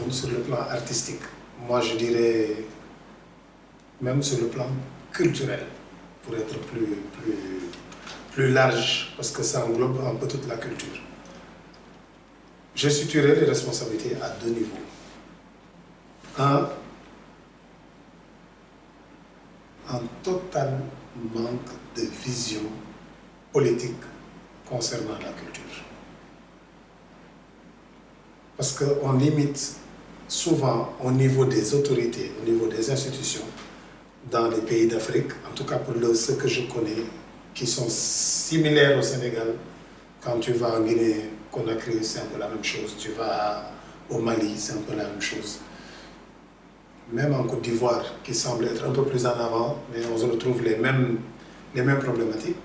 monde sur le plan artistique. Moi, je dirais même sur le plan culturel, pour être plus large, parce que ça englobe un peu toute la culture. Je situerai les responsabilités à deux niveaux. Un total manque de vision politique concernant la culture. Parce qu'on limite souvent au niveau des autorités, au niveau des institutions, dans les pays d'Afrique, en tout cas pour ceux que je connais, qui sont similaires au Sénégal. Quand tu vas en Guinée-Conakry, c'est un peu la même chose. Tu vas au Mali, c'est un peu la même chose. Même en Côte d'Ivoire, qui semble être un peu plus en avant, mais on se retrouve les mêmes problématiques.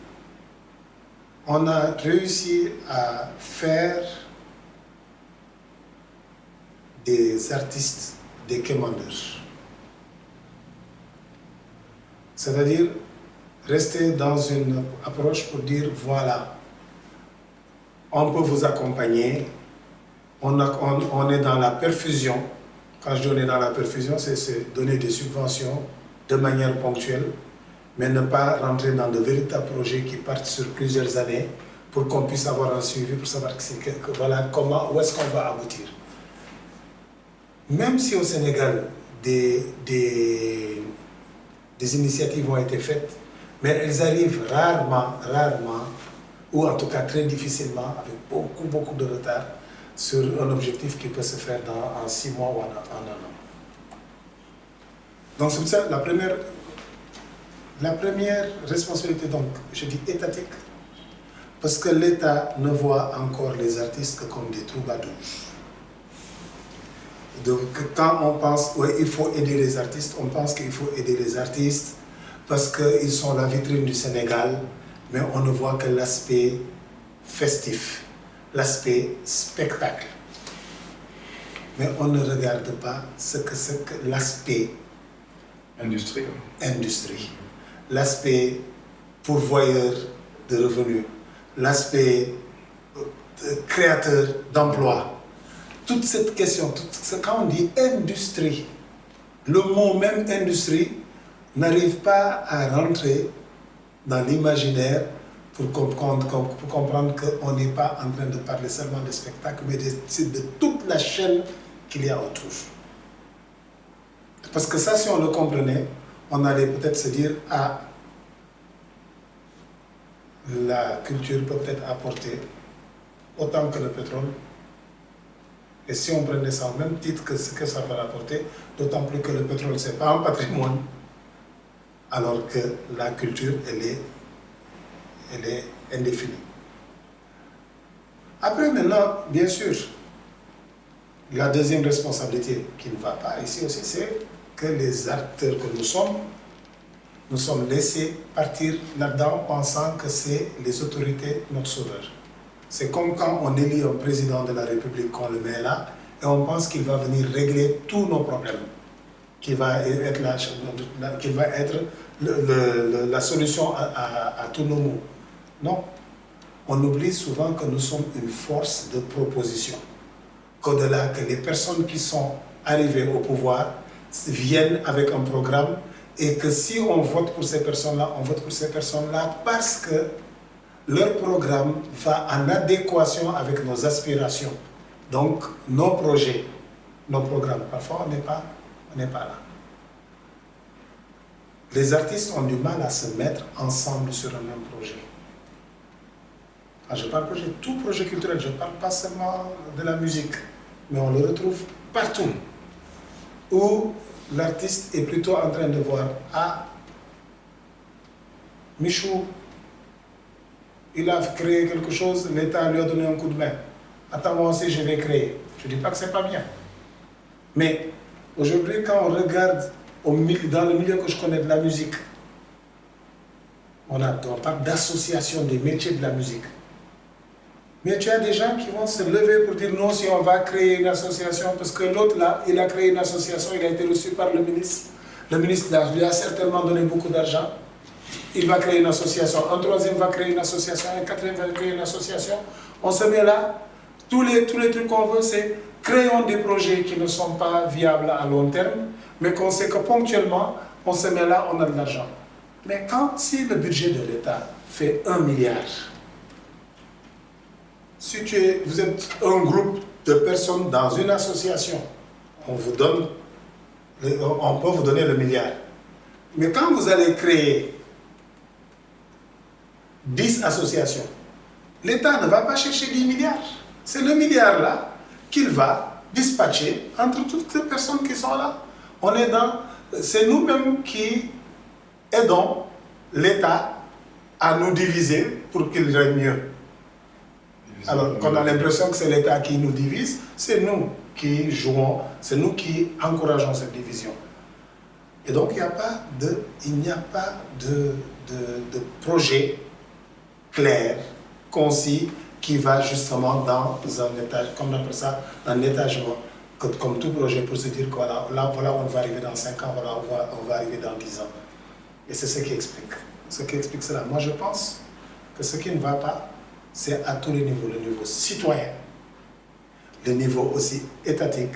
On a réussi à faire des artistes des commandeurs. C'est-à-dire rester dans une approche pour dire voilà, on peut vous accompagner, on est dans la perfusion. Quand je dis on est dans la perfusion, c'est donner des subventions de manière ponctuelle, mais ne pas rentrer dans de véritables projets qui partent sur plusieurs années pour qu'on puisse avoir un suivi, pour savoir voilà, où est-ce qu'on va aboutir. Même si au Sénégal, des initiatives ont été faites, mais elles arrivent rarement, ou en tout cas très difficilement, avec beaucoup de retard, sur un objectif qui peut se faire en 6 mois ou en un an. Donc c'est pour ça la première responsabilité, donc, je dis étatique, parce que l'État ne voit encore les artistes que comme des troubadours. Donc quand on pense qu'il faut aider les artistes, on pense qu'il faut aider les artistes parce qu'ils sont la vitrine du Sénégal, mais on ne voit que l'aspect festif, l'aspect spectacle. Mais on ne regarde pas ce que l'aspect industrie, l'aspect pourvoyeur de revenus, l'aspect créateur d'emplois. Toute cette question, quand on dit industrie, le mot même industrie n'arrive pas à rentrer dans l'imaginaire pour comprendre qu'on n'est pas en train de parler seulement de spectacle, mais de toute la chaîne qu'il y a autour. Parce que ça, si on le comprenait, on allait peut-être se dire, ah, la culture peut peut-être apporter autant que le pétrole. Et si on prenait ça au même titre que ce que ça peut apporter, d'autant plus que le pétrole, ce n'est pas un patrimoine, alors que la culture, elle est indéfinie. Après, maintenant, bien sûr, la deuxième responsabilité qui ne va pas ici aussi, c'est que les acteurs que nous sommes laissés partir là-dedans pensant que c'est les autorités notre sauveur. C'est comme quand on élit un président de la République, qu'on le met là, et on pense qu'il va venir régler tous nos problèmes, qu'il va être la solution à tous nos maux. Non. On oublie souvent que nous sommes une force de proposition. Qu'au-delà, que les personnes qui sont arrivées au pouvoir viennent avec un programme et que si on vote pour ces personnes-là, on vote pour ces personnes-là parce que leur programme va en adéquation avec nos aspirations. Donc, nos projets, nos programmes. Parfois, on n'est pas là. Les artistes ont du mal à se mettre ensemble sur un même projet. Quand je parle projet, tout projet culturel, je ne parle pas seulement de la musique, mais on le retrouve partout. Où l'artiste est plutôt en train de voir, ah, Michou, il a créé quelque chose, l'État lui a donné un coup de main. Attends, moi aussi, je vais créer. Je ne dis pas que ce n'est pas bien. Mais aujourd'hui, quand on regarde dans le milieu que je connais de la musique, on parle d'association des métiers de la musique. Mais tu as des gens qui vont se lever pour dire non, si on va créer une association, parce que l'autre là, il a créé une association, il a été reçu par le ministre. Le ministre lui a certainement donné beaucoup d'argent. Il va créer une association, un troisième va créer une association, un quatrième va créer une association. On se met là, tous les trucs qu'on veut, c'est créons des projets qui ne sont pas viables à long terme, mais qu'on sait que ponctuellement, on se met là, on a de l'argent. Mais si le budget de l'État fait 1 milliard, si vous êtes un groupe de personnes dans une association, on peut vous donner le milliard. Mais quand vous allez créer 10 associations, l'État ne va pas chercher 10 milliards. C'est le milliard là qu'il va dispatcher entre toutes les personnes qui sont là. C'est nous-mêmes qui aidons l'État à nous diviser pour qu'il règne mieux. Alors qu'on a l'impression que c'est l'État qui nous divise, c'est nous qui jouons, c'est nous qui encourageons cette division. Et donc il n'y a pas de projet clair, concis, qui va justement dans un étage, comme on appelle ça, un étagement, comme tout projet pour se dire que voilà, on va arriver dans 5 ans, voilà, on va arriver dans 10 ans. Et c'est ce qui explique. Ce qui explique cela. Moi, je pense que ce qui ne va pas, c'est à tous les niveaux, le niveau citoyen, le niveau aussi étatique.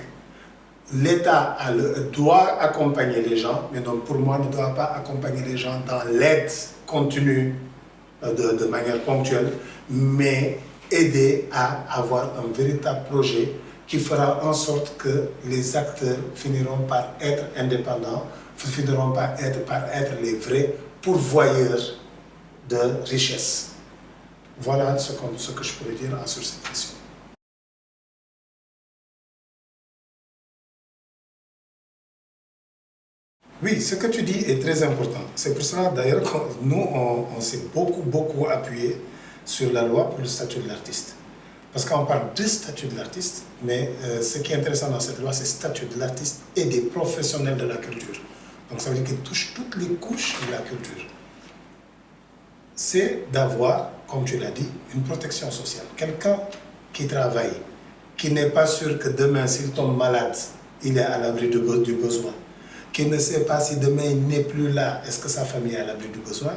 L'État doit accompagner les gens, mais donc pour moi, ne doit pas accompagner les gens dans l'aide continue de manière ponctuelle, mais aider à avoir un véritable projet qui fera en sorte que les acteurs finiront par être indépendants, finiront par être les vrais pourvoyeurs de richesse. Voilà ce que je pourrais dire sur cette question. Oui, ce que tu dis est très important. C'est pour cela d'ailleurs que nous, on s'est beaucoup appuyé sur la loi pour le statut de l'artiste. Parce qu'on parle du statut de l'artiste, mais ce qui est intéressant dans cette loi, c'est le statut de l'artiste et des professionnels de la culture. Donc ça veut dire qu'il touche toutes les couches de la culture. C'est d'avoir, comme tu l'as dit, une protection sociale. Quelqu'un qui travaille, qui n'est pas sûr que demain, s'il tombe malade, il est à l'abri du besoin, qui ne sait pas si demain il n'est plus là, est-ce que sa famille est à l'abri du besoin,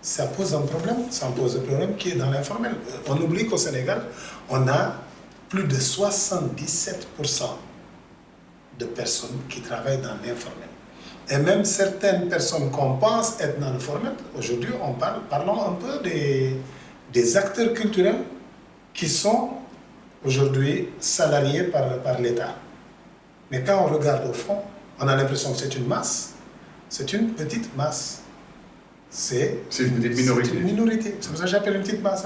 ça pose un problème. Ça pose un problème qui est dans l'informel. On oublie qu'au Sénégal, on a plus de 77% de personnes qui travaillent dans l'informel. Et même certaines personnes qu'on pense être dans le formel, aujourd'hui, parlons un peu des acteurs culturels qui sont aujourd'hui salariés par l'État. Mais quand on regarde au fond, on a l'impression que c'est une masse. C'est une petite masse. C'est une petite minorité. C'est une minorité. C'est pour ça que j'appelle une petite masse.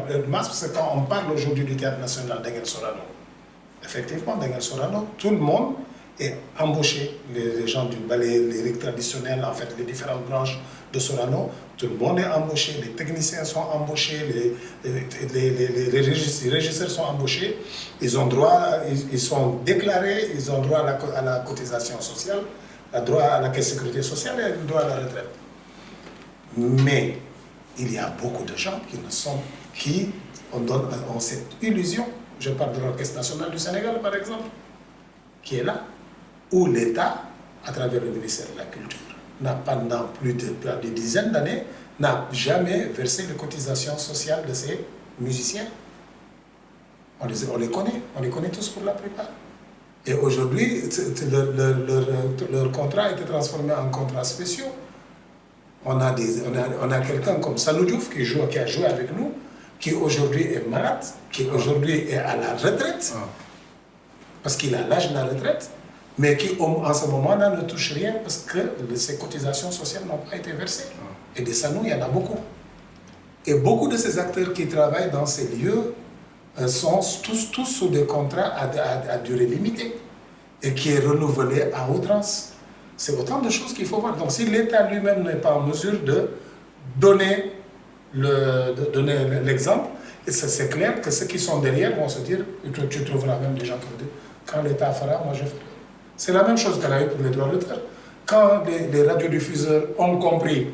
Une masse, c'est quand on parle aujourd'hui du théâtre national d'Enguel Sorano. Effectivement, d'Enguel Sorano, tout le monde est embauché. Les gens du ballet lyrique traditionnel, en fait, les différentes branches de Sorano, tout le monde est embauché. Les techniciens sont embauchés, les régisseurs sont embauchés. Ils ont droit, ils sont déclarés, ils ont droit à la cotisation sociale, droit à la caisse de sécurité sociale et droit à la retraite. Mais il y a beaucoup de gens qui ont cette illusion. Je parle de l'Orchestre national du Sénégal, par exemple, qui est là, où l'État, à travers le ministère de la Culture, n'a pendant plus de des dizaines d'années, n'a jamais versé les cotisations sociales de ces musiciens. On les connaît tous pour la plupart. Et aujourd'hui, leur contrat a été transformé en contrats spéciaux. On a quelqu'un comme Salou Diouf qui a joué avec nous, qui aujourd'hui est malade, qui aujourd'hui est à la retraite, parce qu'il a l'âge de la retraite, mais qui en ce moment-là ne touche rien parce que ses cotisations sociales n'ont pas été versées. Et des Sanou, il y en a beaucoup. Et beaucoup de ces acteurs qui travaillent dans ces lieux sont tous sous des contrats à durée limitée et qui est renouvelé à outrance. C'est autant de choses qu'il faut voir. Donc si l'État lui-même n'est pas en mesure de donner l'exemple, c'est clair que ceux qui sont derrière vont se dire, tu trouveras même des gens qui vont dire, quand l'État fera, moi je ferai. C'est la même chose qu'elle a eu pour les droits d'auteur. Quand les radiodiffuseurs ont compris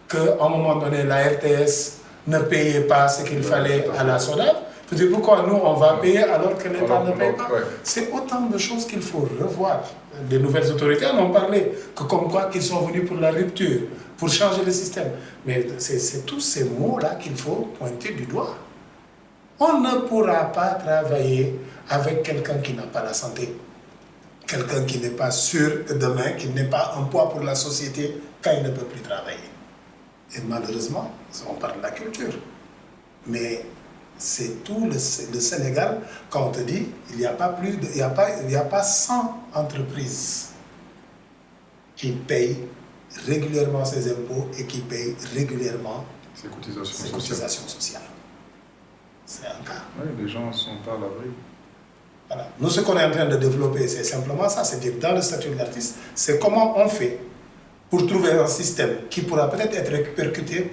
qu'à un moment donné, la RTS ne payait pas ce qu'il fallait à la SODAV, je dis pourquoi nous on va payer alors que l'État ne paye pas. C'est autant de choses qu'il faut revoir. Les nouvelles autorités en ont parlé, que comme quoi qu'ils sont venus pour la rupture, pour changer le système. Mais c'est tous ces mots-là qu'il faut pointer du doigt. On ne pourra pas travailler avec quelqu'un qui n'a pas la santé, quelqu'un qui n'est pas sûr que demain, qu'il n'est pas un poids pour la société quand il ne peut plus travailler. Et malheureusement, on parle de la culture. Mais c'est tout le Sénégal, quand on te dit, il n'y a pas 100 entreprises qui payent régulièrement ses impôts et qui payent régulièrement Ces cotisations ses sociales. cotisations sociales. C'est un cas. Oui, les gens ne sont pas à l'abri. Voilà. Nous, ce qu'on est en train de développer, c'est simplement ça, c'est-à-dire dans le statut de l'artiste, c'est comment on fait pour trouver un système qui pourra peut-être être répercuté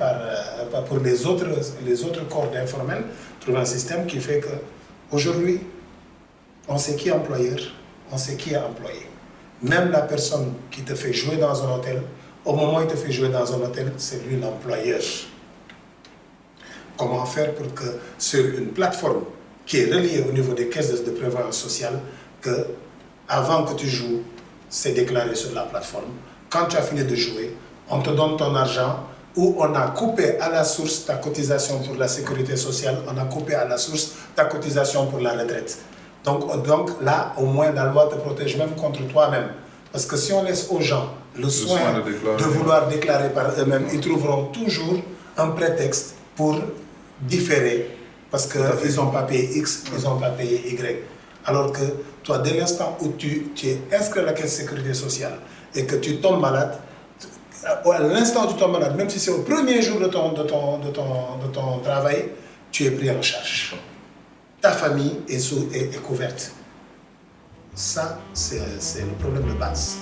pour les autres corps d'informels, trouver un système qui fait qu'aujourd'hui, on sait qui est employeur, on sait qui est employé. Même la personne qui te fait jouer dans un hôtel, au moment où il te fait jouer dans un hôtel, c'est lui l'employeur. Comment faire pour que sur une plateforme qui est reliée au niveau des caisses de prévoyance sociale, que avant que tu joues, c'est déclaré sur la plateforme. Quand tu as fini de jouer, on te donne ton argent ou on a coupé à la source ta cotisation pour la sécurité sociale, on a coupé à la source ta cotisation pour la retraite. Donc là, au moins, la loi te protège même contre toi-même. Parce que si on laisse aux gens le soin de vouloir déclarer par eux-mêmes, ils trouveront toujours un prétexte pour différer. Parce qu'ils n'ont pas payé X, ils n'ont pas payé Y. Alors que toi, dès l'instant où tu es inscrit à la caisse de sécurité sociale et que tu tombes malade, à l'instant où tu tombes malade, même si c'est au premier jour de ton travail, tu es pris en charge. Ta famille est couverte. Ça, c'est le problème de base.